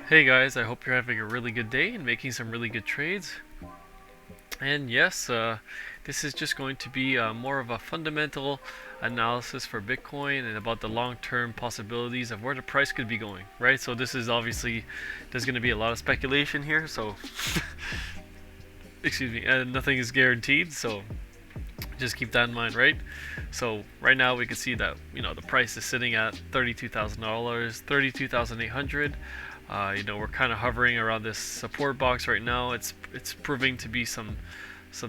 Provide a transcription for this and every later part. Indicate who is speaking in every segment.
Speaker 1: Hey guys, I hope you're having a really good day and making some really good trades. And yes, this is just going to be more of a fundamental analysis for Bitcoin and about the long-term possibilities of where the price could be going, right? So this is obviously, there's going to be a lot of speculation here, so excuse me, and nothing is guaranteed, so just keep that in mind, right? So right now we can see that the price is sitting at $32,000, 32,800. We're kind of hovering around this support box right now. It's proving to be some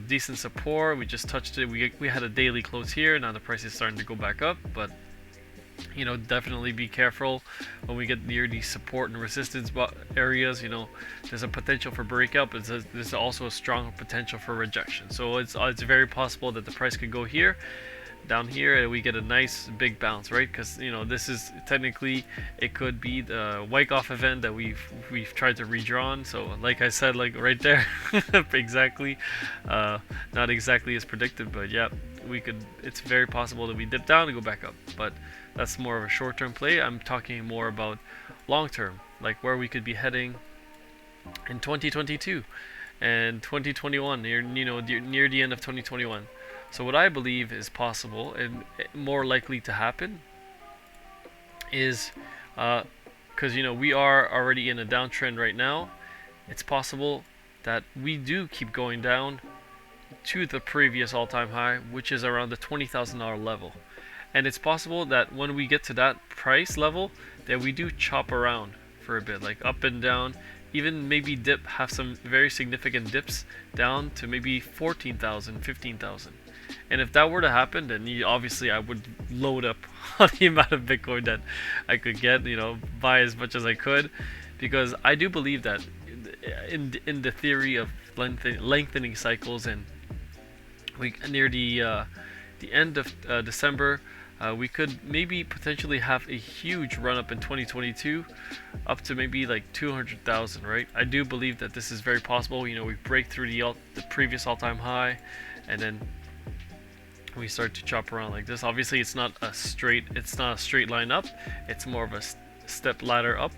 Speaker 1: decent support. We just touched it. We had a daily close here. Now the price is starting to go back up, but definitely be careful when we get near these support and resistance areas. There's a potential for breakout, but there's also a strong potential for rejection. So it's very possible that the price could go here, down here, and we get a nice big bounce, right? Because this is technically, it could be the Wyckoff event that we've tried to redraw. So like I said, like right there, exactly, not exactly as predicted, but yeah, it's very possible that we dip down and go back up, but that's more of a short-term play. I'm talking more about long-term, like where we could be heading in 2022 and 2021, near the end of 2021. So what I believe is possible and more likely to happen is, because we are already in a downtrend right now, it's possible that we do keep going down to the previous all-time high, which is around the $20,000 level. And it's possible that when we get to that price level, that we do chop around for a bit, like up and down, even maybe have some very significant dips down to maybe 14,000, 15,000. And if that were to happen, then obviously I would load up on the amount of Bitcoin that I could get, buy as much as I could, because I do believe that in the theory of lengthening cycles, and we near the end of December, we could maybe potentially have a huge run up in 2022, up to maybe like 200,000, right? I do believe that this is very possible. We break through the previous all-time high, and then we start to chop around like this. Obviously, it's not a straight line up. It's more of a step ladder up.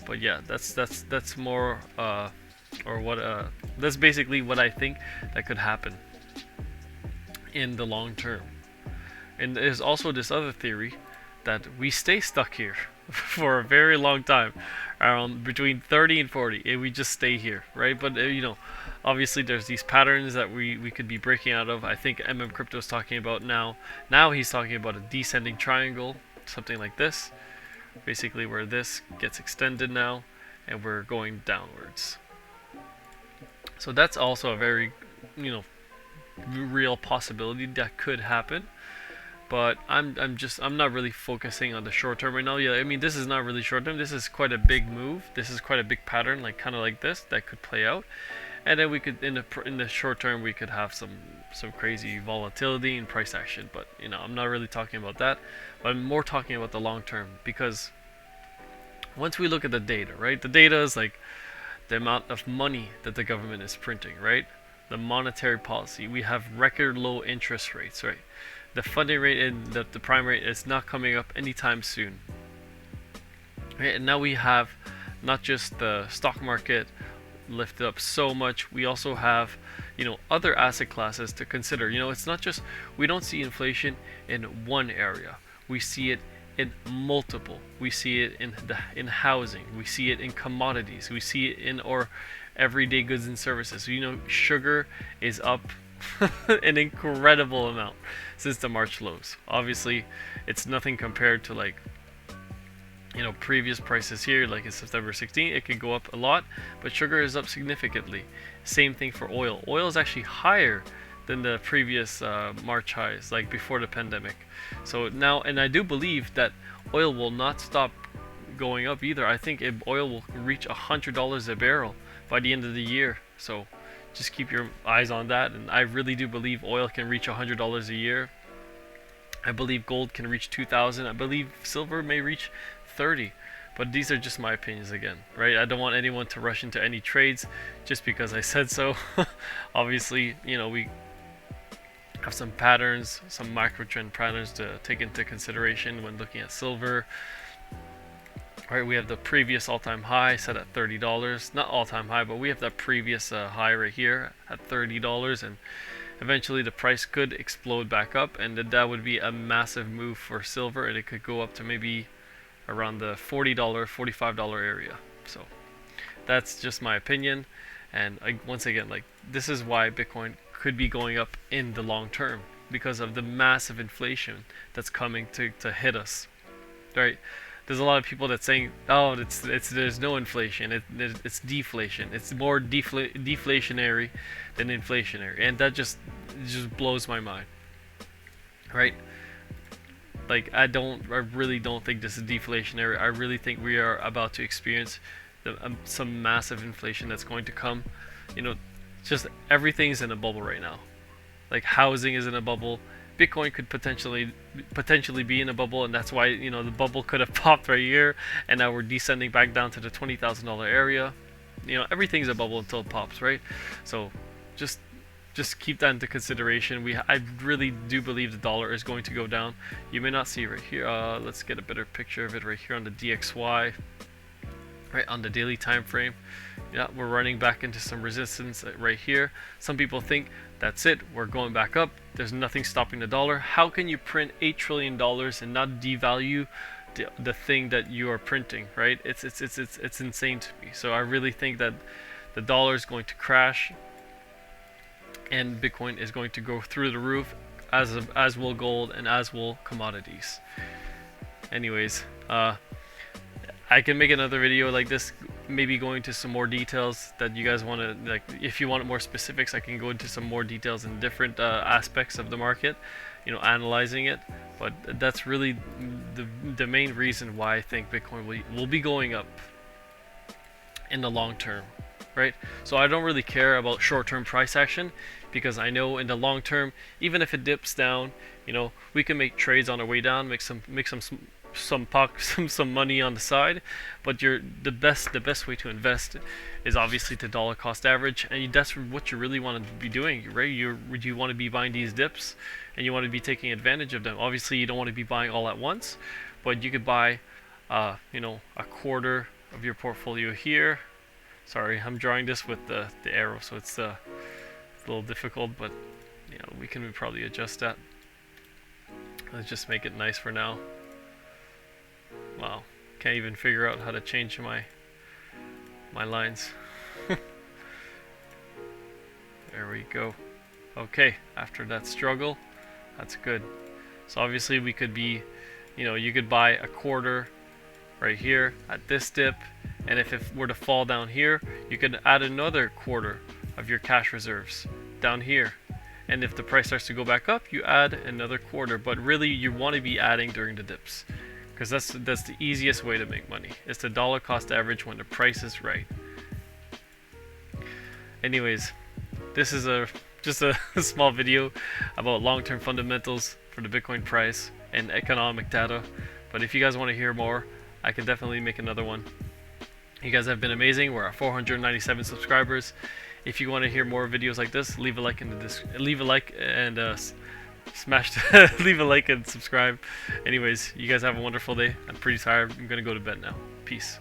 Speaker 1: But yeah, that's more or what that's basically what I think that could happen in the long term. And there's also this other theory that we stay stuck here for a very long time, around between 30 and 40, and we just stay here, right? But obviously there's these patterns that we could be breaking out of. I think Crypto is talking about now he's talking about a descending triangle, something like this, basically where this gets extended now and we're going downwards. So that's also a very real possibility that could happen. But I'm not really focusing on the short term right now. Yeah, I mean, this is not really short term. This is quite a big move. This is quite a big pattern, like kind of like this, that could play out. And then we could, in the short term, we could have some crazy volatility and price action. But I'm not really talking about that. But I'm more talking about the long term, because once we look at the data, right? The data is like the amount of money that the government is printing, right? The monetary policy. We have record low interest rates, right? The funding rate and the prime rate is not coming up anytime soon. Right? And now we have not just the stock market lifted up so much, we also have other asset classes to consider. It's not just, we don't see inflation in one area, we see it in multiple. We see it in housing, we see it in commodities, we see it in our everyday goods and services. Sugar is up an incredible amount since the March lows. Obviously, it's nothing compared to previous prices here, like in September 16. It could go up a lot, but sugar is up significantly. Same thing for oil. Oil is actually higher than the previous March highs, like before the pandemic. So now, and I do believe that oil will not stop going up either. I think oil will reach $100 a barrel by the end of the year. So just keep your eyes on that. And I really do believe oil can reach $100 a year. I believe gold can reach 2,000. I believe silver may reach 30. But these are just my opinions again, right? I don't want anyone to rush into any trades just because I said so. Obviously, we have some patterns, some macro trend patterns to take into consideration when looking at silver Right, we have the previous all-time high set at $30. Not all-time high, but we have that previous high right here at $30, and eventually the price could explode back up, and that would be a massive move for silver, and it could go up to maybe around the $40, $45 area. So that's just my opinion, and once again, like, this is why Bitcoin could be going up in the long term, because of the massive inflation that's coming to hit us, right? There's a lot of people that saying, oh, there's no inflation, it's deflation. It's more deflationary than inflationary, and that just blows my mind, right? Like, I really don't think this is deflationary. I really think we are about to experience some massive inflation that's going to come. You know, just everything's in a bubble right now. Like, housing is in a bubble. Bitcoin could potentially be in a bubble, and that's why, you know, the bubble could have popped right here, and now we're descending back down to the $20,000 area. You know, everything's a bubble until it pops, right? So just keep that into consideration. I really do believe the dollar is going to go down. You may not see right here. Let's get a better picture of it right here on the DXY, right on the daily time frame. Yeah, we're running back into some resistance right here. Some people think that's it, we're going back up, there's nothing stopping the dollar. How can you print $8 trillion and not devalue the thing that you are printing, right? It's insane to me. So I really think that the dollar is going to crash, and Bitcoin is going to go through the roof, as will gold, and as will commodities. Anyways, I can make another video like this, maybe going into some more details that you guys want to, like, if you want more specifics, I can go into some more details in different aspects of the market, you know, analyzing it. But that's really the main reason why I think Bitcoin will be going up in the long term, right? So I don't really care about short-term price action, because I know in the long term, even if it dips down, you know, we can make trades on our way down, make some money on the side. But the best way to invest is obviously to dollar cost average, and that's what you really want to be doing, right? You want to be buying these dips, and you want to be taking advantage of them. Obviously you don't want to be buying all at once, but you could buy you know, a quarter of your portfolio here. Sorry, I'm drawing this with the arrow, so it's a little difficult, but you know, we can probably adjust that. Let's just make it nice for now. Wow, can't even figure out how to change my lines. There we go. Okay, after that struggle, that's good. So obviously we could be, you know, you could buy a quarter right here at this dip, and if it were to fall down here, you could add another quarter of your cash reserves down here, and if the price starts to go back up, you add another quarter. But really you want to be adding during the dips, because that's the easiest way to make money. It's the dollar cost average when the price is right. Anyways, this is just a small video about long-term fundamentals for the Bitcoin price and economic data. But if you guys want to hear more, I can definitely make another one. You guys have been amazing. We're at 497 subscribers. If you want to hear more videos like this, leave a like and smash leave a like and subscribe. Anyways, you guys have a wonderful day. I'm pretty tired. I'm gonna go to bed now. Peace.